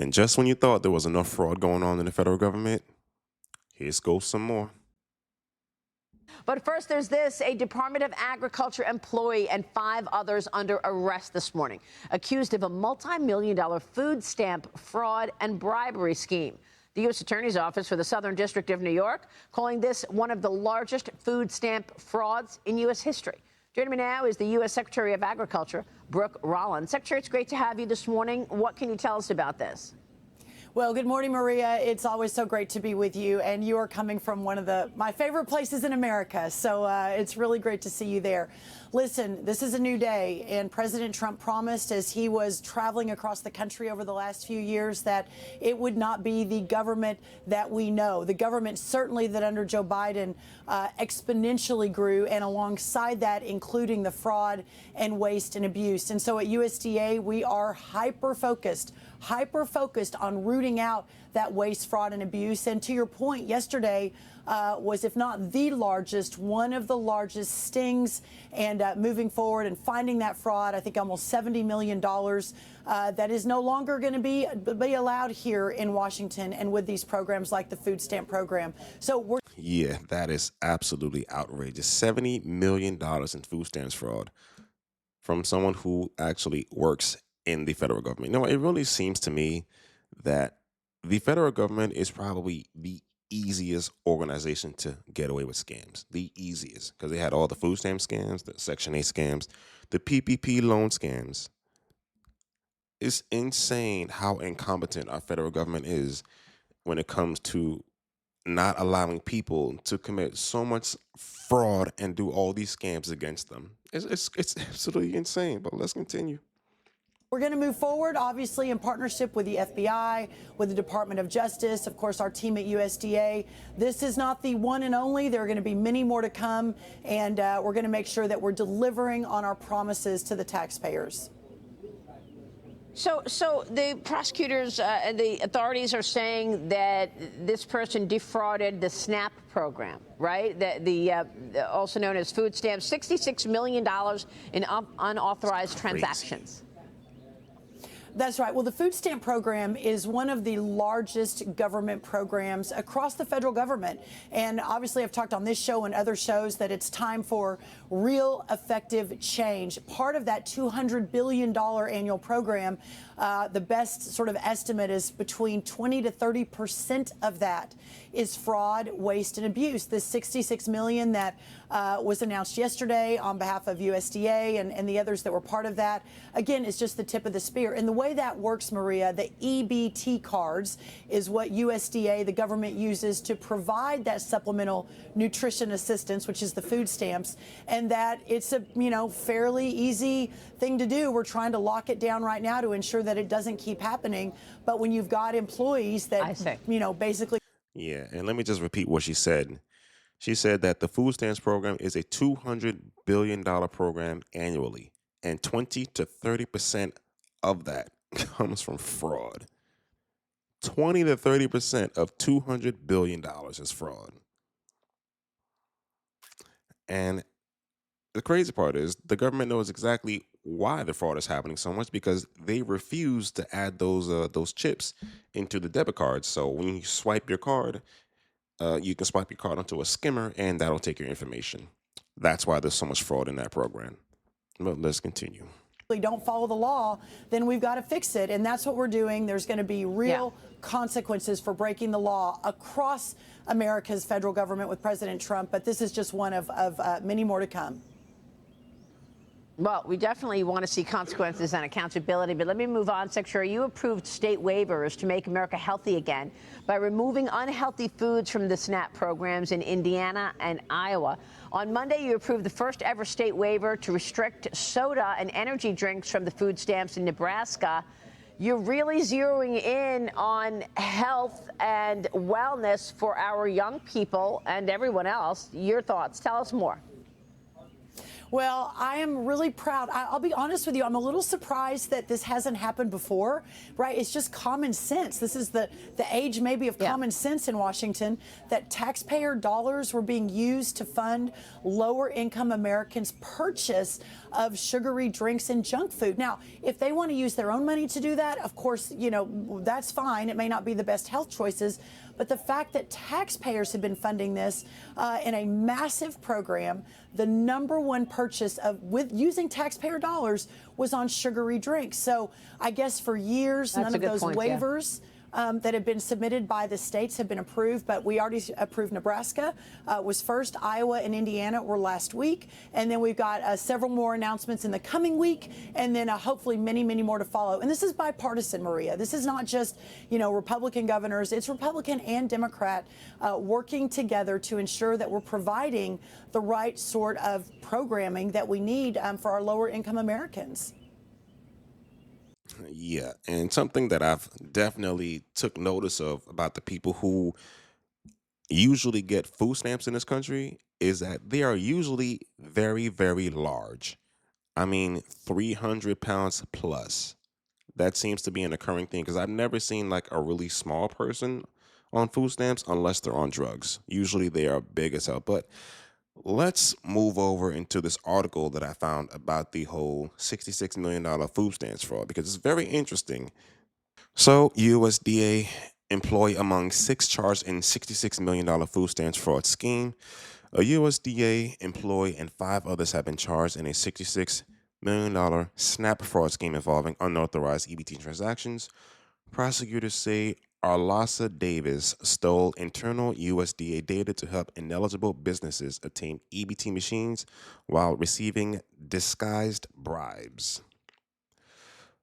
And just when you thought there was enough fraud going on in the federal government, here goes some more. But first, there's this. A Department of Agriculture employee and 5 others under arrest this morning, accused of a multi-million-dollar food stamp fraud and bribery scheme. The U.S. Attorney's Office for the Southern District of New York calling this one of the largest food stamp frauds in U.S. history. Joining me now is the U.S. Secretary of Agriculture, Brooke Rollins. Secretary, it's great to have you this morning. What can you tell us about this? Well, good morning, Maria. It's always so great to be with you, and you are coming from one of my favorite places in America, so it's really great to see you there. Listen, this is a new day, and President Trump promised as he was traveling across the country over the last few years that it would not be the government that we know. The government certainly that under Joe Biden exponentially grew, and alongside that, including the fraud and waste and abuse. And so at USDA, we are hyper-focused on rooting out that waste, fraud, and abuse. And to your point, yesterday was, if not the largest, one of the largest stings. And moving forward and finding that fraud, I think almost $70 million that is no longer going to be allowed here in Washington and with these programs like the food stamp program. So Yeah, that is absolutely outrageous. $70 million in food stamps fraud from someone who actually works in the federal government. It really seems to me that the federal government is probably the easiest organization to get away with scams. The easiest, because they had all the food stamp scams, the Section 8 scams, the PPP loan scams. It's insane how incompetent our federal government is when it comes to not allowing people to commit so much fraud and do all these scams against them. It's absolutely insane, but let's continue. We're going to move forward, obviously, in partnership with the FBI, with the Department of Justice, of course, our team at USDA. This is not the one and only. There are going to be many more to come, and we're going to make sure that we're delivering on our promises to the taxpayers. So the prosecutors and the authorities are saying that this person defrauded the SNAP program, right? Also known as food stamps, $66 million in unauthorized transactions. That's right. Well, the food stamp program is one of the largest government programs across the federal government. And obviously, I've talked on this show and other shows that it's time for real effective change. Part of that $200 billion annual program, the best sort of estimate is between 20 to 30% of that is fraud, waste, and abuse. This $66 million that was announced yesterday on behalf of USDA and the others that were part of that, again, is just the tip of the spear. And the way that works, Maria, the EBT cards is what USDA, the government, uses to provide that supplemental nutrition assistance, which is the food stamps, and that it's a fairly easy thing to do. We're trying to lock it down right now to ensure that it doesn't keep happening. But when you've got employees that, basically. Yeah, and let me just repeat what she said. She said that the food stamps program is a $200 billion program annually, and 20 to 30% of that comes from fraud. 20 to 30% of $200 billion is fraud. And the crazy part is the government knows exactly why the fraud is happening so much, because they refuse to add those chips into the debit cards. So when you swipe your card, you can swipe your card onto a skimmer, and that'll take your information. That's why there's so much fraud in that program. But let's continue. Don't follow the law, then we've got to fix it. And that's what we're doing. There's going to be real consequences for breaking the law across America's federal government with President Trump. But this is just one of many more to come. Well, we definitely want to see consequences and accountability, but let me move on. Secretary, you approved state waivers to make America healthy again by removing unhealthy foods from the SNAP programs in Indiana and Iowa. On Monday, you approved the first ever state waiver to restrict soda and energy drinks from the food stamps in Nebraska. You're really zeroing in on health and wellness for our young people and everyone else. Your thoughts? Tell us more. Well, I am really proud. I'll be honest with you. I'm a little surprised that this hasn't happened before, right? It's just common sense. This is the age maybe of common sense in Washington, that taxpayer dollars were being used to fund lower income Americans' purchase of sugary drinks and junk food. Now, if they want to use their own money to do that, of course, that's fine. It may not be the best health choices, but the fact that taxpayers have been funding this in a massive program, the number one purchase with using taxpayer dollars was on sugary drinks. So I guess for years, That's none a of good those point, yeah. waivers that have been submitted by the states have been approved, but we already approved Nebraska was first. Iowa and Indiana were last week, and then we've got several more announcements in the coming week, and then hopefully many, many more to follow. And this is bipartisan, Maria. This is not just Republican governors. It's Republican and Democrat working together to ensure that we're providing the right sort of programming that we need for our lower income Americans. Yeah, and something that I've definitely took notice of about the people who usually get food stamps in this country is that they are usually very, very large. I mean, 300 pounds plus. That seems to be an occurring thing because I've never seen like a really small person on food stamps unless they're on drugs. Usually they are big as hell. But let's move over into this article that I found about the whole $66 million food stamps fraud because it's very interesting. So, USDA employee among six charged in $66 million food stamps fraud scheme. A USDA employee and five others have been charged in a $66 million SNAP fraud scheme involving unauthorized EBT transactions. Prosecutors say Arlasa Davis stole internal USDA data to help ineligible businesses obtain EBT machines while receiving disguised bribes.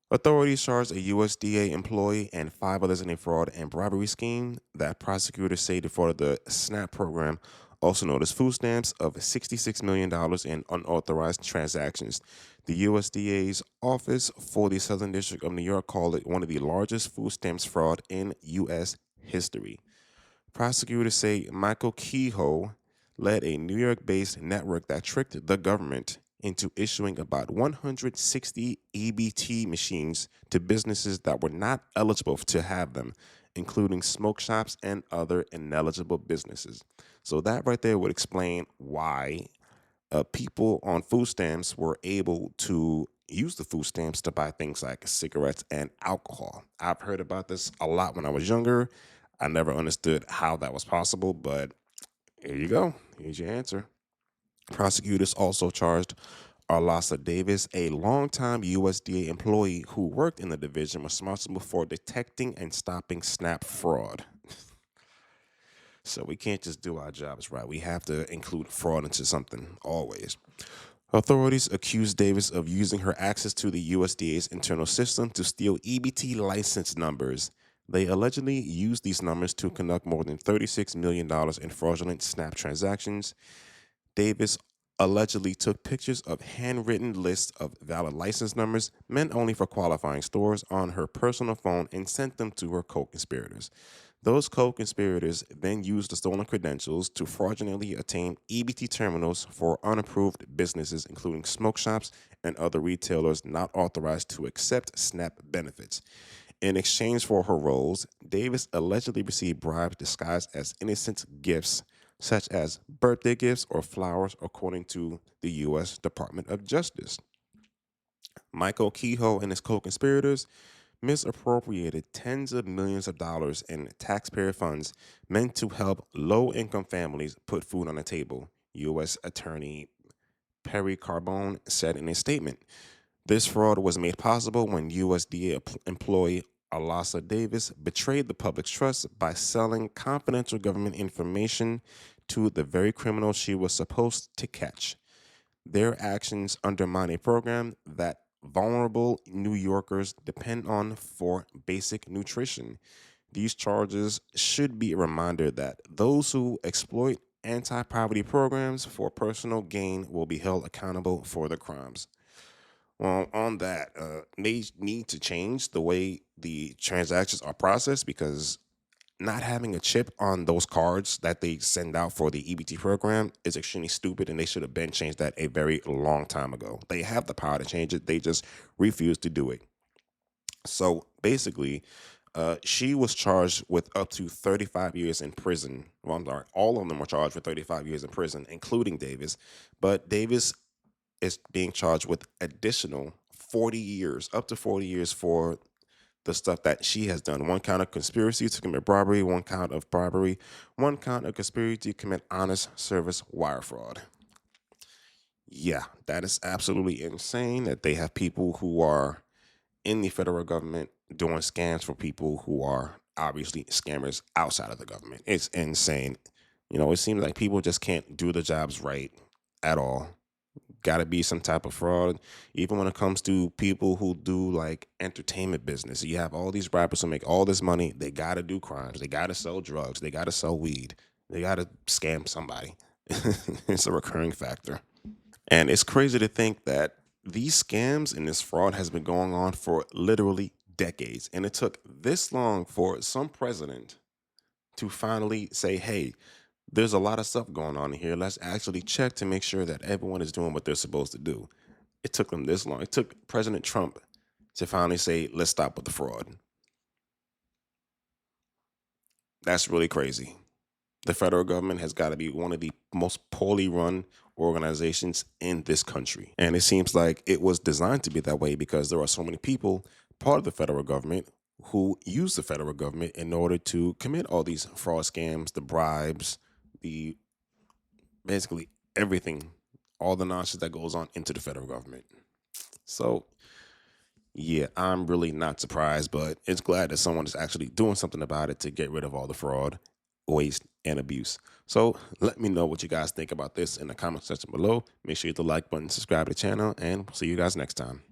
Authorities charged a USDA employee and five others in a fraud and bribery scheme that prosecutors say defrauded the SNAP program, also known as food stamps, of $66 million in unauthorized transactions. The USDA's Office for the Southern District of New York called it one of the largest food stamps fraud in U.S. history. Prosecutors say Michael Kehoe led a New York-based network that tricked the government into issuing about 160 EBT machines to businesses that were not eligible to have them, including smoke shops and other ineligible businesses. So that right there would explain why people on food stamps were able to use the food stamps to buy things like cigarettes and alcohol. I've heard about this a lot when I was younger. I never understood how that was possible, but here you go. Here's your answer. Prosecutors also charged Arlasa Davis, a longtime USDA employee who worked in the division responsible for detecting and stopping SNAP fraud. So we can't just do our jobs right. We have to include fraud into something, always. Authorities accused Davis of using her access to the USDA's internal system to steal EBT license numbers. They allegedly used these numbers to conduct more than $36 million in fraudulent SNAP transactions. Davis allegedly took pictures of handwritten lists of valid license numbers meant only for qualifying stores on her personal phone and sent them to her co-conspirators. Those co-conspirators then used the stolen credentials to fraudulently obtain EBT terminals for unapproved businesses, including smoke shops and other retailers not authorized to accept SNAP benefits. In exchange for her roles, Davis allegedly received bribes disguised as innocent gifts, such as birthday gifts or flowers, according to the U.S. Department of Justice. Michael Kehoe and his co-conspirators misappropriated tens of millions of dollars in taxpayer funds meant to help low-income families put food on the table, U.S. Attorney Perry Carbone said in a statement. This fraud was made possible when USDA employee Arlasa Davis betrayed the public's trust by selling confidential government information to the very criminals she was supposed to catch. Their actions undermine a program that vulnerable New Yorkers depend on for basic nutrition. These charges should be a reminder that those who exploit anti-poverty programs for personal gain will be held accountable for their crimes. Well, on that, they need to change the way the transactions are processed because not having a chip on those cards that they send out for the EBT program is extremely stupid, and they should have been changed that a very long time ago. They have the power to change it, they just refuse to do it. So basically, she was charged with up to 35 years in prison. Well, I'm sorry, all of them were charged with 35 years in prison, including Davis. But Davis is being charged with additional 40 years, up to 40 years for the stuff that she has done. One count of conspiracy to commit robbery, one count of bribery, one count of conspiracy to commit honest service wire fraud. Yeah, that is absolutely insane that they have people who are in the federal government doing scams for people who are obviously scammers outside of the government. It's insane. It seems like people just can't do the jobs right at all. Got to be some type of fraud, even when it comes to people who do like entertainment business. You have all these rappers who make all this money. They got to do crimes. They got to sell drugs. They got to sell weed. They got to scam somebody. It's a recurring factor. And it's crazy to think that these scams and this fraud has been going on for literally decades. And it took this long for some president to finally say, hey, there's a lot of stuff going on here. Let's actually check to make sure that everyone is doing what they're supposed to do. It took them this long. It took President Trump to finally say, let's stop with the fraud. That's really crazy. The federal government has got to be one of the most poorly run organizations in this country. And it seems like it was designed to be that way because there are so many people, part of the federal government, who use the federal government in order to commit all these fraud scams, the bribes, the basically everything, all the nonsense that goes on into the federal government. So, yeah, I'm really not surprised, but it's glad that someone is actually doing something about it to get rid of all the fraud, waste, and abuse. So let me know what you guys think about this in the comment section below. Make sure you hit the like button, subscribe to the channel, and we'll see you guys next time.